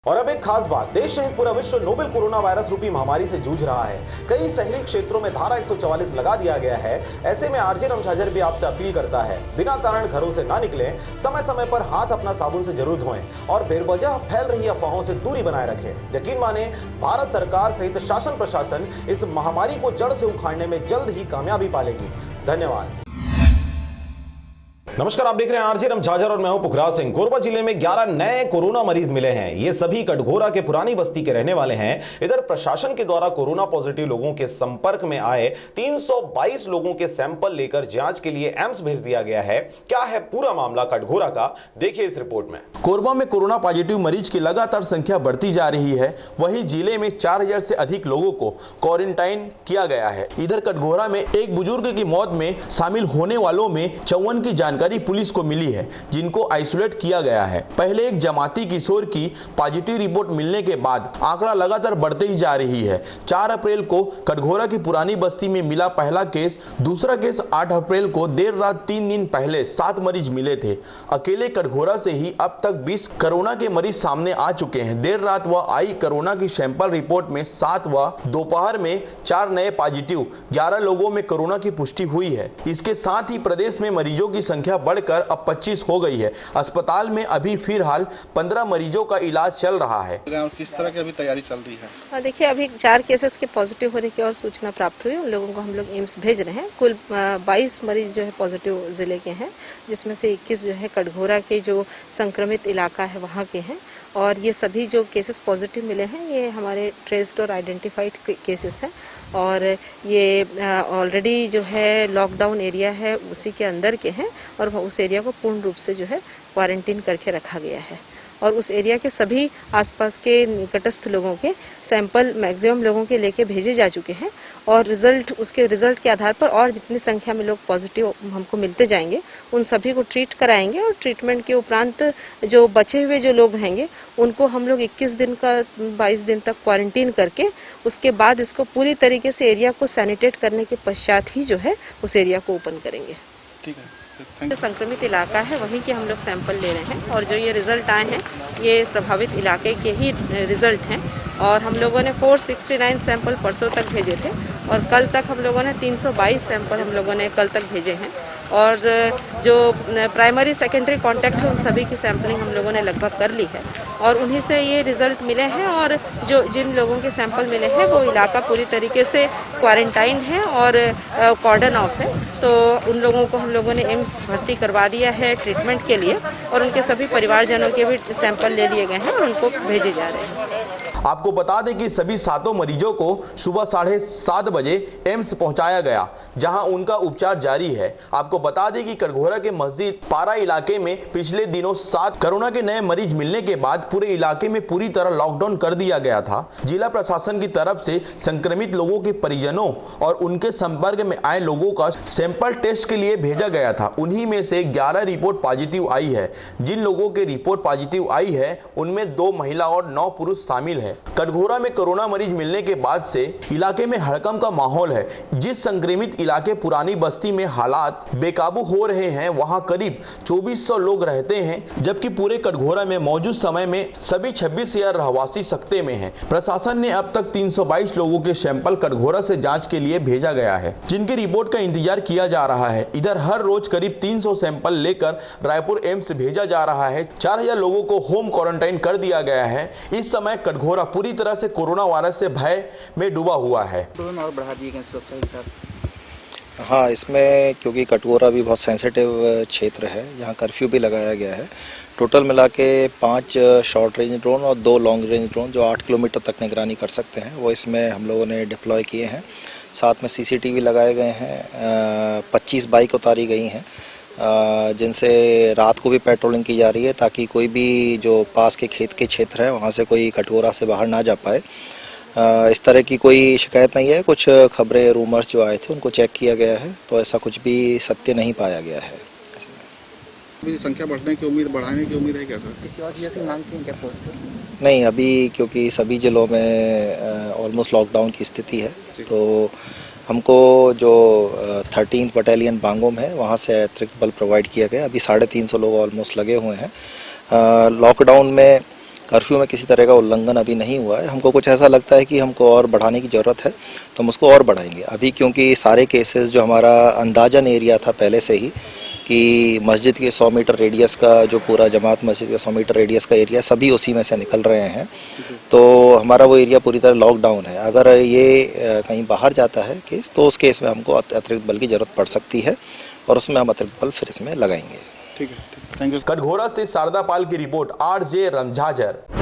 और अब एक खास बात, देश सहित पूरा विश्व नोवेल कोरोना वायरस रूपी महामारी से जूझ रहा है। कई शहरी क्षेत्रों में धारा 144 लगा दिया गया है। ऐसे में आरजे रमझाजर भी आपसे अपील करता है, बिना कारण घरों से ना निकलें, समय समय पर हाथ अपना साबुन से जरूर धोएं और बेवजह फैल रही अफवाहों से दूरी बनाए रखें। यकीन माने, भारत सरकार सहित शासन प्रशासन इस महामारी को जड़ से उखाड़ने में जल्द ही कामयाबी पालेगी। धन्यवाद। नमस्कार, आप देख रहे हैं आरजे रमझाजर और मैं हूं पुखराज सिंह। कोरबा जिले में 11 नए कोरोना मरीज मिले हैं। ये सभी कटघोरा के पुरानी बस्ती के रहने वाले हैं। इधर प्रशासन के द्वारा कोरोना पॉजिटिव लोगों के संपर्क में आए 322 लोगों के सैंपल लेकर जांच के लिए एम्स भेज दिया गया है। क्या है पूरा मामला कटघोरा का, देखिए इस रिपोर्ट में। कोरबा में कोरोना पॉजिटिव मरीज की लगातार संख्या बढ़ती जा रही है। वहीं जिले में 4000 से अधिक लोगों को क्वारंटाइन किया गया है। इधर कटघोरा में एक बुजुर्ग की मौत में शामिल होने वालों में 54 की जानकारी पुलिस को मिली है, जिनको आइसोलेट किया गया है। पहले एक जमाती किशोर की पॉजिटिव रिपोर्ट मिलने के बाद आंकड़ा लगातार बढ़ते ही जा रही है। 4 अप्रैल को कटघोरा की पुरानी बस्ती में मिला पहला केस। दूसरा केस 8 अप्रैल को देर रात 3 दिन पहले 7 मरीज मिले थे। अकेले कटघोरा से ही अब तक 20 कोरोना के मरीज सामने आ चुके हैं। देर रात वह आई कोरोना की सैंपल रिपोर्ट में 7 व दोपहर में 4 नए पॉजिटिव 11 लोगों में कोरोना की पुष्टि हुई है। इसके साथ ही प्रदेश में मरीजों की संख्या बढ़कर अब 25 हो गई है। अस्पताल में अभी फिलहाल 15 मरीजों का इलाज चल रहा है। किस तरह की अभी तैयारी चल रही है? देखिए, अभी 4 केसेस के पॉजिटिव होने की और सूचना प्राप्त हुई। उन लोगों को हम लोग एम्स भेज रहे हैं। कुल 22 मरीज जो है पॉजिटिव जिले के हैं, जिसमें से 21 जो है कटघोरा के जो संक्रमित इलाका है वहाँ के हैं। और ये सभी जो केसेस पॉजिटिव मिले हैं ये हमारे ट्रेस्ड और आइडेंटिफाइड केसेस हैं। और ये ऑलरेडी जो है लॉकडाउन एरिया है उसी के अंदर के हैं और उस एरिया को पूर्ण रूप से जो है क्वारंटीन करके रखा गया है। और उस एरिया के सभी आसपास के निकटस्थ लोगों के सैंपल मैक्सिमम लोगों के लेके भेजे जा चुके हैं। और उसके रिजल्ट के आधार पर और जितनी संख्या में लोग पॉजिटिव हमको मिलते जाएंगे उन सभी को ट्रीट कराएंगे। और ट्रीटमेंट के उपरांत जो बचे हुए जो लोग रहेंगे उनको हम लोग 21 दिन का 22 दिन तक क्वारंटीन करके उसके बाद इसको पूरी तरीके से एरिया को सैनिटेट करने के पश्चात ही जो है उस एरिया को ओपन करेंगे। ठीक है। जो संक्रमित इलाका है वहीं के हम लोग सैंपल ले रहे हैं और जो ये रिजल्ट आए हैं ये प्रभावित इलाके के ही रिजल्ट हैं। और हम लोगों ने 469 सैंपल परसों तक भेजे थे और कल तक हम लोगों ने 322 सैंपल हम लोगों ने कल तक भेजे हैं। और जो प्राइमरी सेकेंडरी कॉन्टैक्ट है उन सभी की सैंपलिंग हम लोगों ने लगभग कर ली है और उन्हीं से ये रिजल्ट मिले हैं। और जो जिन लोगों के सैंपल मिले हैं वो इलाका पूरी तरीके से क्वारंटाइन है और कॉर्डन ऑफ है। तो उन लोगों को हम लोगों ने एम्स भर्ती करवा दिया है ट्रीटमेंट के लिए और उनके सभी परिवारजनों के भी सैंपल ले लिए गए हैं और उनको भेजे जा रहे हैं। आपको बता दें कि सभी 7 मरीजों को सुबह 7:30 बजे एम्स पहुंचाया गया, जहां उनका उपचार जारी है। आपको बता दें कि कटघोरा के मस्जिद पारा इलाके में पिछले दिनों 7 कोरोना के नए मरीज मिलने के बाद पूरे इलाके में पूरी तरह लॉकडाउन कर दिया गया था। जिला प्रशासन की तरफ से संक्रमित लोगों के परिजनों और उनके संपर्क में आए लोगों का सैंपल टेस्ट के लिए भेजा गया था। उन्हीं में से 11 रिपोर्ट पॉजिटिव आई है। जिन लोगों के रिपोर्ट पॉजिटिव आई है उनमें 2 महिला और 9 पुरुष शामिल है। कटघोरा में कोरोना मरीज मिलने के बाद से इलाके में हड़कंप का माहौल है। जिस संक्रमित इलाके पुरानी बस्ती में हालात बेकाबू हो रहे हैं वहां करीब 2400 लोग रहते हैं, जबकि पूरे कटघोरा में मौजूद समय में सभी 26,000 रहवासी सकते में हैं। प्रशासन ने अब तक 322 लोगों के सैंपल कटघोरा से जांच के लिए भेजा गया है, जिनकी रिपोर्ट का इंतजार किया जा रहा है। इधर हर रोज करीब 300 सैंपल लेकर रायपुर एम्स भेजा जा रहा है। 4000 लोगों को होम क्वारंटाइन कर दिया गया है। इस समय कटघोरा पूरी तरह से कोरोना वायरस से भय में डूबा हुआ है। और बढ़ा दिए गए सुरक्षा के साथ। हाँ, इसमें क्योंकि कटघोरा भी बहुत सेंसिटिव क्षेत्र है, यहाँ कर्फ्यू भी लगाया गया है। टोटल मिला के 5 शॉर्ट रेंज ड्रोन और 2 लॉन्ग रेंज ड्रोन जो 8 किलोमीटर तक निगरानी कर सकते हैं वो इसमें हम लोगों ने डिप्लॉय किए हैं। साथ में CCTV लगाए गए हैं। 25 बाइक उतारी गई हैं जिनसे रात को भी पेट्रोलिंग की जा रही है ताकि कोई भी जो पास के खेत के क्षेत्र है वहाँ से कोई कटघोरा से बाहर ना जा पाए। इस तरह की कोई शिकायत नहीं है। कुछ खबरें रूमर्स जो आए थे उनको चेक किया गया है तो ऐसा कुछ भी सत्य नहीं पाया गया है। संख्या बढ़ने की उम्मीद, बढ़ाने की उम्मीद है क्या सर? नहीं, अभी क्योंकि सभी जिलों में ऑलमोस्ट लॉकडाउन की स्थिति है तो हमको जो 13 बटालियन बांगोम है वहाँ से अतिरिक्त बल प्रोवाइड किया गया। अभी 350 लोग ऑलमोस्ट लगे हुए हैं। लॉकडाउन में कर्फ्यू में किसी तरह का उल्लंघन अभी नहीं हुआ है। हमको कुछ ऐसा लगता है कि हमको और बढ़ाने की ज़रूरत है, तो हम उसको और बढ़ाएंगे अभी, क्योंकि सारे केसेस जो हमारा अंदाजन एरिया था पहले से ही कि मस्जिद के 100 मीटर रेडियस का जो पूरा जमात मस्जिद के 100 मीटर रेडियस का एरिया, सभी उसी में से निकल रहे हैं। तो हमारा वो एरिया पूरी तरह लॉकडाउन है। अगर ये कहीं बाहर जाता है केस, तो उस केस में हमको अतिरिक्त बल की ज़रूरत पड़ सकती है और उसमें हम अतिरिक्त बल फिर इसमें लगाएंगे। ठीक है, थैंक यू। कटघोरा से शारदा पाल की रिपोर्ट, RJ रमझाझर।